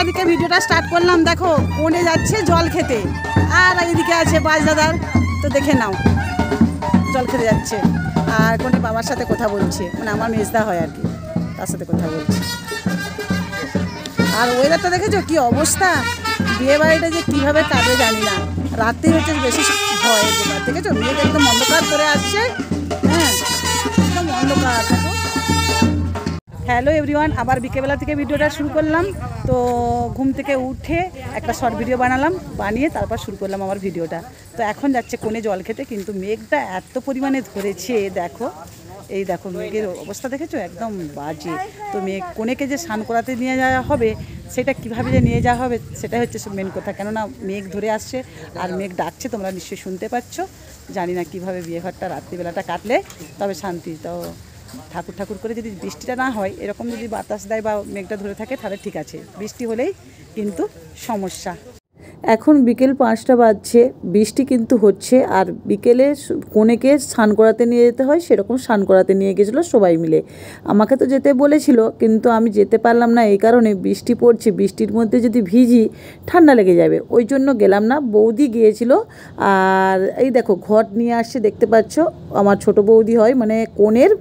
থেকে ভিডিওটা স্টার্ট করলাম। দেখো কোণে যাচ্ছে জল খেতে, আর এইদিকে আছে বাজদাদার, তো দেখে নাও জল খেতে যাচ্ছে। আর কোণে বাবার সাথে কথা বলছে, মানে আমার মেজদা হয় আর কি, তার সাথে কথা বলছে। আর ওয়েদারটা দেখেছো কি অবস্থা, বিয়ে বাড়িটা যে কীভাবে কাটবে জানি না। রাত্রি হচ্ছে বেশি ভয়, দেখেছো মেঘ একদম অন্ধকার করে আসছে। হ্যাঁ একদম অন্ধকার। দেখো হ্যালো এভরিওয়ান, আবার বিকেলবেলা থেকে ভিডিওটা শুরু করলাম। তো ঘুম থেকে উঠে একটা শর্ট ভিডিও বানিয়ে তারপর শুরু করলাম আমার ভিডিওটা। তো এখন যাচ্ছে কোণে জল খেতে, কিন্তু মেঘটা এত পরিমাণে ধরেছে দেখো, এই দেখো মেঘের অবস্থা দেখেছো একদম বাজে। তো মেঘ কোণেকে যে স্নান করাতে নিয়ে যাওয়া হবে, সেটা কিভাবে যে নিয়ে যাওয়া হবে সেটাই হচ্ছে মেন কথা। কেননা মেঘ ধরে আসছে আর মেঘ ডাকছে, তোমরা নিশ্চয়ই শুনতে পাচ্ছ। জানি না কীভাবে বিয়ে ঘরটা রাত্রিবেলাটা কাটলে তবে শান্তি। তো ঠাকুর করে যদি বৃষ্টিটা না হয়, এরকম যদি বাতাস দেয় বা মেঘটা ধরে থাকে তাহলে ঠিক আছে, বৃষ্টি হলেই কিন্তু সমস্যা। এখন বিকেল 5টা বাজছে, বৃষ্টি কিন্তু হচ্ছে। আর বিকেলে কোণেকে স্নান করাতে নিয়ে যেতে হয়, সেরকম স্নান করাতে নিয়ে গেছিলো সবাই মিলে। আমাকে তো যেতে বলেছিল, কিন্তু আমি যেতে পারলাম না এই কারণে বৃষ্টি পড়ছে, বৃষ্টির মধ্যে যদি ভিজি ঠান্ডা লেগে যাবে, ওই জন্য গেলাম না। বৌদি গিয়েছিল। আর এই দেখো ঘট নিয়ে আসছে, দেখতে পাচ্ছ আমার ছোট বৌদি হয়, মানে কোণের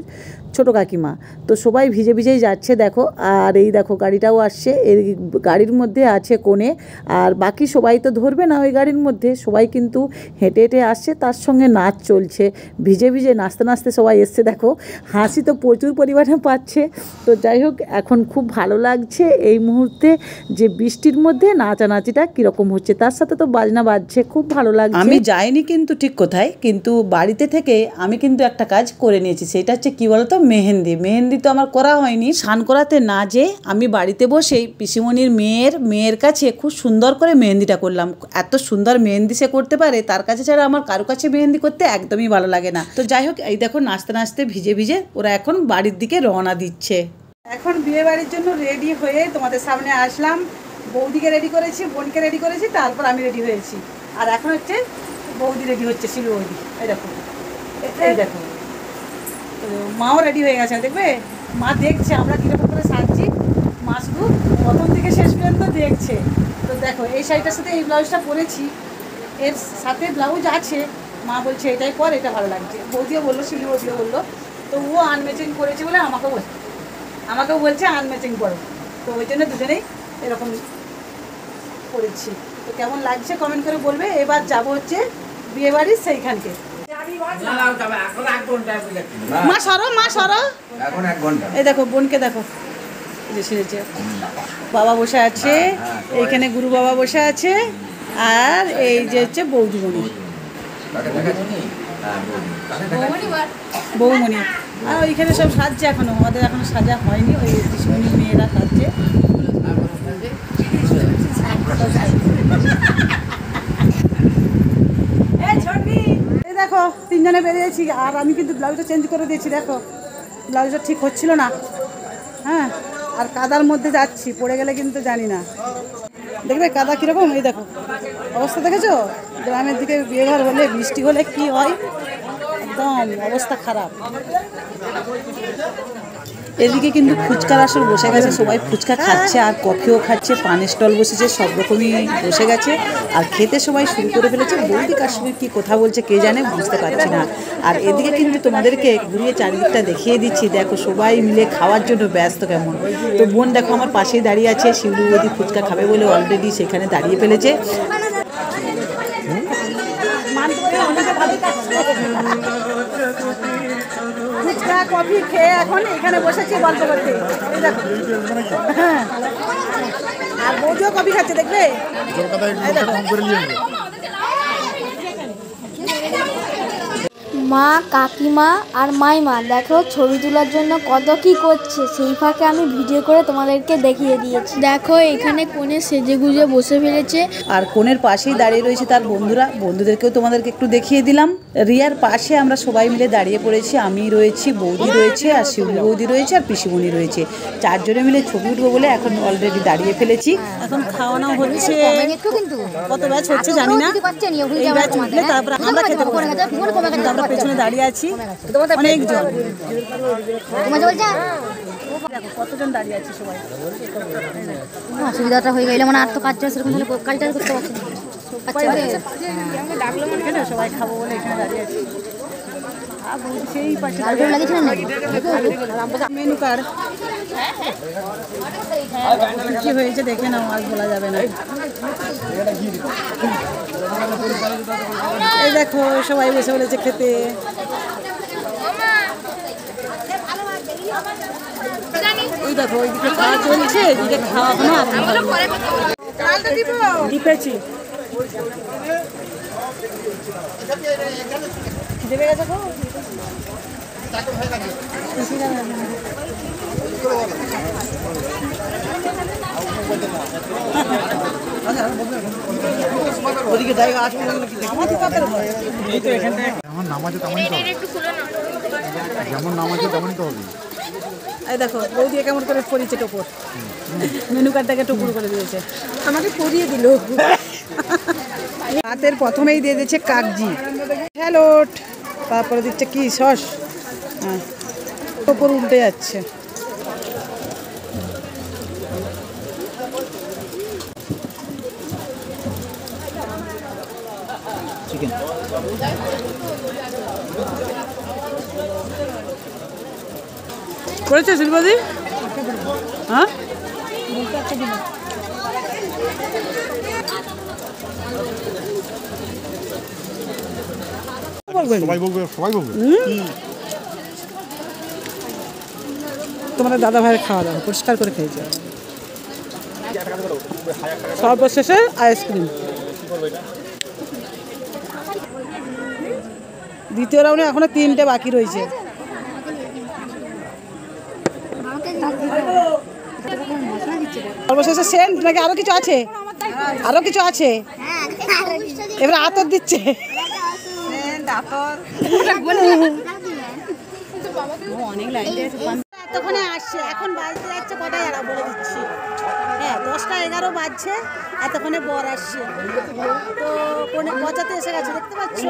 ছোটো কাকিমা। তো সবাই ভিজেই যাচ্ছে দেখো। আর এই দেখো গাড়িটাও আসছে, এই গাড়ির মধ্যে আছে কোণে, আর বাকি সবাই তো ধরবে না ওই গাড়ির মধ্যে, সবাই কিন্তু হেঁটে আসছে, তার সঙ্গে নাচ চলছে। ভিজে নাচতে সবাই এসছে দেখো। হাসি তো প্রচুর পরিমাণে পাচ্ছে। তো যাই হোক, এখন খুব ভালো লাগছে এই মুহূর্তে যে বৃষ্টির মধ্যে নাচানাচিটা কীরকম হচ্ছে, তার সাথে তো বাজনা বাজছে, খুব ভালো লাগছে। আমি যাইনি কিন্তু ঠিক কোথায়, কিন্তু বাড়িতে থেকে আমি কিন্তু একটা কাজ করে নিয়েছি, সেটা হচ্ছে কী বলতো, মেহেন্দি তো আমার করা হয়নি। স্নান করাতে না যে আমি বাড়িতে বসেই পিসিমণির মেয়ের কাছে খুব সুন্দর করে মেহেন্দিটা করলাম। এত সুন্দর মেহেন্দি সে করতে পারে, তার কাছে ছাড়া আমার কারো কাছে মেহেন্দি করতে একদমই ভালো লাগে না। তো যাই হোক, এই দেখো নাচতে ভিজে ওরা এখন বাড়ির দিকে রওনা দিচ্ছে। এখন বিয়ে বাড়ির জন্য রেডি হয়ে তোমাদের সামনে আসলাম। বৌদিকে রেডি করেছি, বোনকে রেডি করেছি, তারপর আমি রেডি হয়েছি। আর এখন হচ্ছে বৌদি রেডি হচ্ছে, শিলু বৌদি। এই দেখো মাও রেডি হয়ে গেছে, দেখবে মা দেখছে আমরা কীরকম করে সাজছি। মা শুধু প্রথম থেকে শেষ পর্যন্ত দেখছে। তো দেখো এই শাড়িটার সাথে এই ব্লাউজটা পরেছি, এর সাথে ব্লাউজ আছে। মা বলছে এটাই পর, এটা ভালো লাগছে। বৌদিও বললো, শিলু বৌদিও বললো। তো ও আনম্যাচিং করেছে বলে আমাকেও বলছে আনম্যাচিং করো। তো ওই জন্য দুজনেই এরকম করেছি। তো কেমন লাগছে কমেন্ট করে বলবে। এবার যাবো হচ্ছে বিয়ে বাড়ির সেইখানকে। মা সরো এই দেখো বোনকে দেখো, বাবা বসে আছে এইখানে, গুরু বাবা বসে আছে। আর এই যে হচ্ছে বৌদিমণি, বৌমণি। আর ওইখানে সব সাজছে, এখনো আমাদের এখনো সাজা হয়নি, ওই পিসমণি মেয়েরা সাজছে। দেখো তিনজনে বেরিয়েছি, আর আমি কিন্তু ব্লাউজটা চেঞ্জ করে দিয়েছি। দেখো ব্লাউজটা ঠিক হচ্ছিল না। হ্যাঁ, আর কাদার মধ্যে যাচ্ছি, পড়ে গেলে কিন্তু জানি না। দেখবে কাদা কীরকম, এই দেখো অবস্থা দেখেছো। গ্রামের দিকে বিয়ে ঘর হলে বৃষ্টি হলে কি হয়, একদম অবস্থা খারাপ। এদিকে কিন্তু ফুচকার আসর বসে গেছে, সবাই ফুচকা খাচ্ছে আর কফিও খাচ্ছে, পানের স্টল বসেছে, সব রকমই বসে গেছে। আর খেতে সবাই শুরু করে ফেলেছে। বৌদি কার সঙ্গে কী কথা বলছে কে জানে, বুঝতে পারছি না। আর এদিকে কিন্তু তোমাদেরকে ঘুরিয়ে চারিদিকটা দেখিয়ে দিচ্ছি। দেখো সবাই মিলে খাওয়ার জন্য ব্যস্ত কেমন। তো বোন দেখো আমার পাশেই দাঁড়িয়ে আছে, শিউলি বৌদি ফুচকা খাবে বলে অলরেডি সেখানে দাঁড়িয়ে ফেলেছে। ফুচকা কফি খেয়ে এখন এখানে বসেছি গল্প করতে। হ্যাঁ, আর বৌদিও কফি খাচ্ছে, দেখবে। মা, কাকিমা আর মাইমা দেখো ছবি তোলার জন্য কত কি করছে, সেই ফাঁকে আমি ভিডিও করে তোমাদেরকে দেখিয়ে দিয়েছি। দেখো এখানে কোণে সেজে গুজে বসে ফেলেছে, আর কোণের পাশেই দাঁড়িয়ে রয়েছে তার বন্ধুদেরকেও তোমাদেরকে একটু দেখিয়ে দিলাম। রিয়ার পাশে আমরা সবাই মিলে দাঁড়িয়ে পড়েছি, আমি রয়েছি, বৌদি রয়েছে, আর শিউলি বৌদি রয়েছে, আর পিসিমণি রয়েছে। চারজনে মিলে ছবি উঠবো বলে এখন অলরেডি দাঁড়িয়ে ফেলেছি। এখন খাওয়ানো হচ্ছে, কত ব্যাচ হচ্ছে জানি না। এই ব্যাচ উঠলে তারপর আমরা খেতে পারবো। আমরা পেছনে দাঁড়িয়ে আছি অনেকজন। দেখো কতজন দাঁড়িয়ে আছে সবাই। অসুবিধাটা হয়ে গেলে মানে আর তো কাজ সেরকম হলে কাজটা করতে পারছি না। এখানে সবাই খাবো বলে এখানে দাঁড়িয়ে আছি। সেই পাশে লাগিয়েছিলেন নাকি? মেনু কার্ড কি হয়েছে দেখে নাও, আর বলা যাবে না। এই দেখো সবাই বসে বলেছে খেতে। ওই দেখো ওইদিকে খাওয়া চলছে, এদিকে খাওয়া দিপেছি দেবে গেছে গো। ওদিকে জায়গা আছে যেমন নাম আছে তেমনই তো যেমন নাম আছে তেমনই তো হবে। এই দেখো বৌদি কেমন করে পরিচয় টোপর, মেনু কার্ডটাকে টুকুর করে দিয়েছে, আমাকে পরিয়ে দিল। রাতের প্রথমেই দিয়ে দিয়েছে কাগজি স্যালাড, তারপরে দিচ্ছে কি সস, হ্যাঁ টোপর উল্টে যাচ্ছে। চিকেন করেছে শিল্পদি, হ্যাঁ সবাই বলবে সবাই বলবে। তোমাদের দাদা ভাইয়ের খাওয়া দাওয়া পরিষ্কার করে খেয়েছে। সর্বশেষে আইসক্রিম। দ্বিতীয় রাউন্ডে এখনো 3টে বাকি রয়েছে। সর্বশেষে সেন্ট নাকি আরো কিছু আছে, আরো কিছু আছে, এবার আতর দিচ্ছে। অনেক লাইন এতক্ষণে আসছে, এখন বাজতে যাচ্ছে কটায় এরা বলে দিচ্ছি, হ্যাঁ 10টা 11 বাজছে, এতক্ষণে বর আসছে। তো পৌঁছাতে এসে গেছে, দেখতে পাচ্ছ।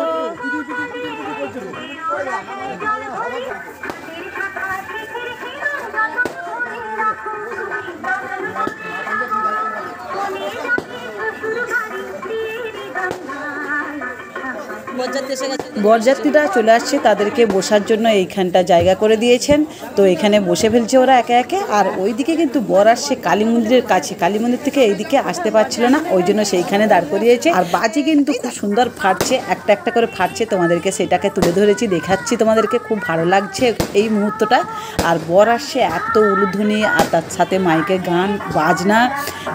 বরযাত্রীরা চলে আসছে, তাদেরকে বসার জন্য এইখানটা জায়গা করে দিয়েছেন। তো এখানে বসে ফেলছে ওরা একে একে। আর ওইদিকে কিন্তু বর আসছে কালী মন্দিরের কাছে, কালী মন্দির থেকে এইদিকে আসতে পারছিল না, ওই জন্য সেইখানে দাঁড় করিয়েছে। আর বাজি কিন্তু খুব সুন্দর ফাটছে, একটা একটা করে ফাটছে, তোমাদেরকে সেটাকে তুলে ধরেছি, দেখাচ্ছি তোমাদেরকে, খুব ভালো লাগছে এই মুহূর্তটা। আর বর আসছে, এত উলুধ্বনি আর তার সাথে মাইকে গান বাজনা,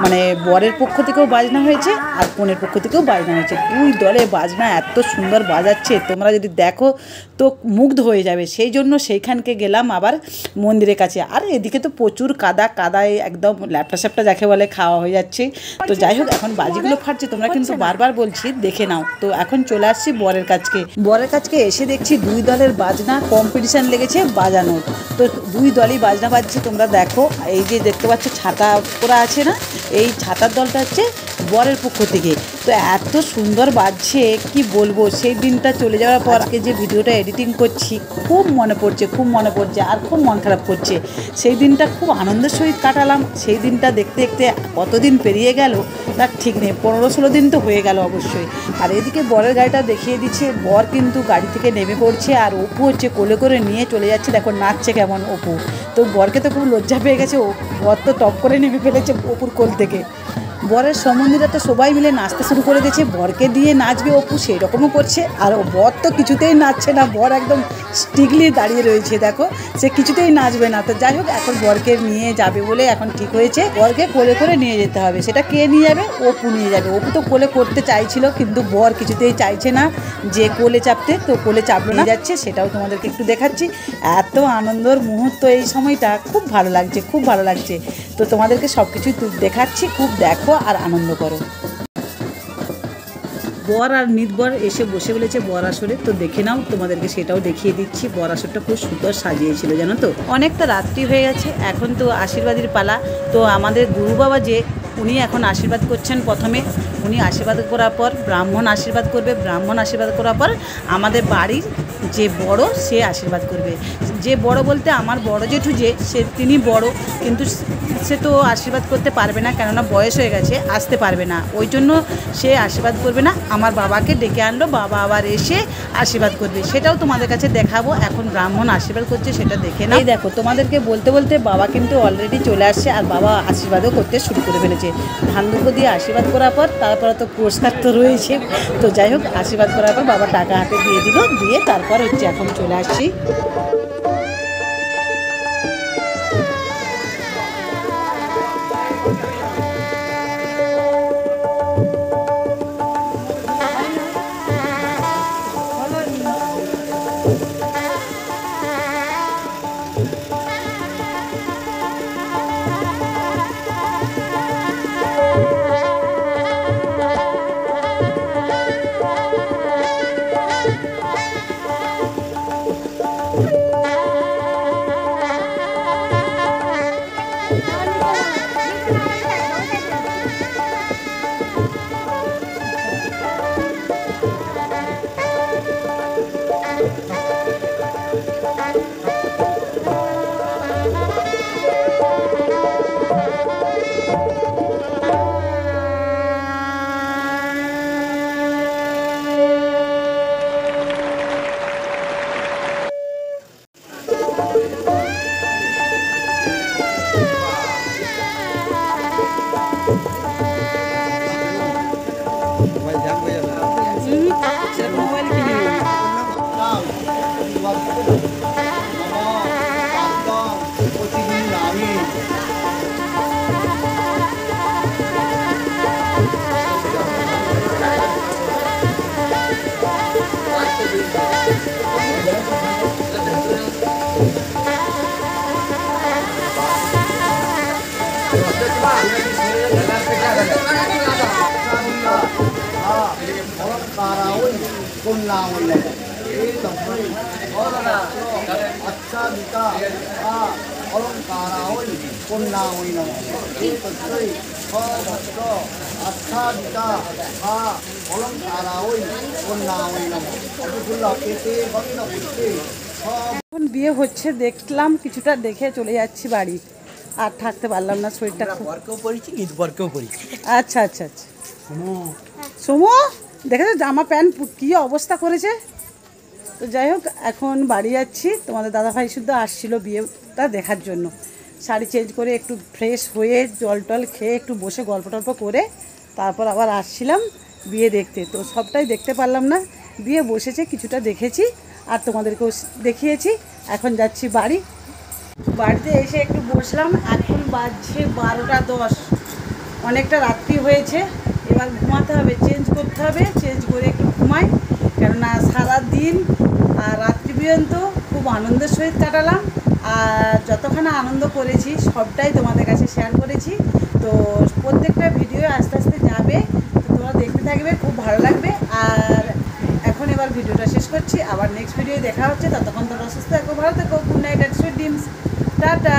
মানে বরের পক্ষ থেকেও বাজনা হয়েছে আর কনের পক্ষ থেকেও বাজনা হয়েছে, দুই দলে বাজনা এত সুন্দর বাজাচ্ছে, তোমরা যদি দেখো তো মুগ্ধ হয়ে যাবে। সেই জন্য সেইখানকে গেলাম আবার মন্দিরের কাছে। আর এদিকে তো প্রচুর কাদায় একদম ল্যাপটা স্যাপটা যাকে বলে খাওয়া হয়ে যাচ্ছে। তো যাই হোক, এখন বাজিগুলো ফাটছে, তোমরা কিন্তু বারবার বলছি দেখে নাও। তো এখন চলে আসছি বরের কাছকে এসে দেখছি দুই দলের বাজনা কম্পিটিশান লেগেছে বাজানোর। তো দুই দলই বাজনা বাজছে, তোমরা দেখো। এই যে দেখতে পাচ্ছ ছাতা করা আছে না, এই ছাতার দলটা হচ্ছে বরের পক্ষ থেকে। তো এত সুন্দর বাজছে কি বলবো। সেই দিনটা চলে যাওয়ার পর আজকে যে ভিডিওটা এডিটিং করছি খুব মনে পড়ছে আর খুব মন খারাপ করছে। সেই দিনটা খুব আনন্দের সহিত কাটালাম। সেই দিনটা দেখতে দেখতে কতদিন পেরিয়ে গেল তার ঠিক নেই, 15-16 দিন তো হয়ে গেল অবশ্যই। আর এদিকে বরের গাড়িটা দেখিয়ে দিচ্ছে, বর কিন্তু গাড়ি থেকে নেমে পড়ছে আর অপু হচ্ছে কোলে করে নিয়ে চলে যাচ্ছে। দেখো নাচছে কেমন অপু। তো বরকে তো খুব লজ্জা পেয়ে গেছে, বর তো টপ করে নেমে ফেলেছে অপুর কোল থেকে। বরের সম্বন্ধীরা তো সবাই মিলে নাচতে শুরু করে দিয়েছে, বরকে দিয়ে নাচবে অপু, সেই রকমও করছে। আর বর তো কিছুতেই নাচছে না, বর একদম স্টিকলি দাঁড়িয়ে রয়েছে, দেখো সে কিছুতেই নাচবে না। তো যাই হোক, এখন বরকে নিয়ে যাবে বলে এখন ঠিক হয়েছে, বরকে কোলে করে নিয়ে যেতে হবে। সেটা কে নিয়ে যাবে? অপু নিয়ে যাবে। অপু তো কোলে করতে চাইছিল, কিন্তু বর কিছুতেই চাইছে না যে কোলে চাপতে, তো কোলে চাপলে নিয়ে যাচ্ছে, সেটাও তোমাদেরকে একটু দেখাচ্ছি। এত আনন্দর মুহূর্ত এই সময়টা, খুব ভালো লাগছে। তো তোমাদেরকে সব কিছুই দেখাচ্ছি, খুব দেখো আর আনন্দ করো। বর আর নিতবর এসে বসে বলেছে বর আসরে, তো দেখে নাও, তোমাদেরকে সেটাও দেখিয়ে দিচ্ছি। বর আসরটা খুব সুন্দর সাজিয়েছিল জানো তো। অনেকটা রাত্রি হয়ে গেছে, এখন তো আশীর্বাদের পালা। তো আমাদের গুরু বাবা যে উনি এখন আশীর্বাদ করছেন, প্রথমে উনি আশীর্বাদ করার পর ব্রাহ্মণ আশীর্বাদ করবে, ব্রাহ্মণ আশীর্বাদ করার পর আমাদের বাড়ির যে বড় সে আশীর্বাদ করবে। যে বড় বলতে আমার বড় জেঠু যে তিনি বড়, কিন্তু সে তো আশীর্বাদ করতে পারবে না, কেননা বয়স হয়ে গেছে, আসতে পারবে না, ওই জন্য সে আশীর্বাদ করবে না। আমার বাবাকে ডেকে আনলো, বাবা আবার এসে আশীর্বাদ করবে, সেটাও তোমাদের কাছে দেখাবো। এখন ব্রাহ্মণ আশীর্বাদ করছে, সেটা দেখে না। এই দেখো, তোমাদেরকে বলতে বলতে বাবা কিন্তু অলরেডি চলে আসছে, আর বাবা আশীর্বাদও করতে শুরু করে ফেলেছে। ধান দুপুর দিয়ে আশীর্বাদ করার পর তারপরে তো পুরস্কার তো রয়েছে। তো যাই হোক, আশীর্বাদ করার পর বাবা টাকা হাতে দিয়ে দিল, দিয়ে তারপর হচ্ছে এখন চলে আসছি। এখন বিয়ে হচ্ছে, দেখলাম কিছুটা, দেখে চলে যাচ্ছি বাড়ি, আর থাকতে পারলাম না, শরীরটা খুব। আচ্ছা আচ্ছা আচ্ছা, সুমো দেখেছো জামা প্যান্ট কী অবস্থা করেছে। তো যাই হোক, এখন বাড়ি যাচ্ছি। তোমাদের দাদাভাই শুদ্ধ আসছিল বিয়েটা দেখার জন্য, শাড়ি চেঞ্জ করে একটু ফ্রেশ হয়ে জল টল খেয়ে একটু বসে গল্প টল্প করে তারপর আবার আসছিলাম বিয়ে দেখতে। তো সবটাই দেখতে পারলাম না, বিয়ে বসেছে কিছুটা দেখেছি আর তোমাদেরকেও দেখিয়েছি। এখন যাচ্ছি বাড়ি। বাড়িতে এসে একটু বসলাম, এখন বাজছে 12টা 10, অনেকটা রাত্রি হয়েছে। এবার ঘুমাতে হবে, চেঞ্জ করতে হবে, চেঞ্জ করে একটু ঘুমাই, কেননা সারাদিন আর রাত্রি পর্যন্ত খুব আনন্দের সহিত কাটালাম। আর যতখানি আনন্দ করেছি সবটাই তোমাদের কাছে শেয়ার করেছি। তো প্রত্যেকটা ভিডিও আস্তে আস্তে যাবে, তো তোমরা দেখতে থাকবে, খুব ভালো লাগবে। আর এখন এবার ভিডিওটা শেষ করছি, আবার নেক্সট ভিডিও দেখা হচ্ছে। ততক্ষণ তোমরা সুস্থ থেকো, ভালো থেকো। Good night, sweet dreams, tata.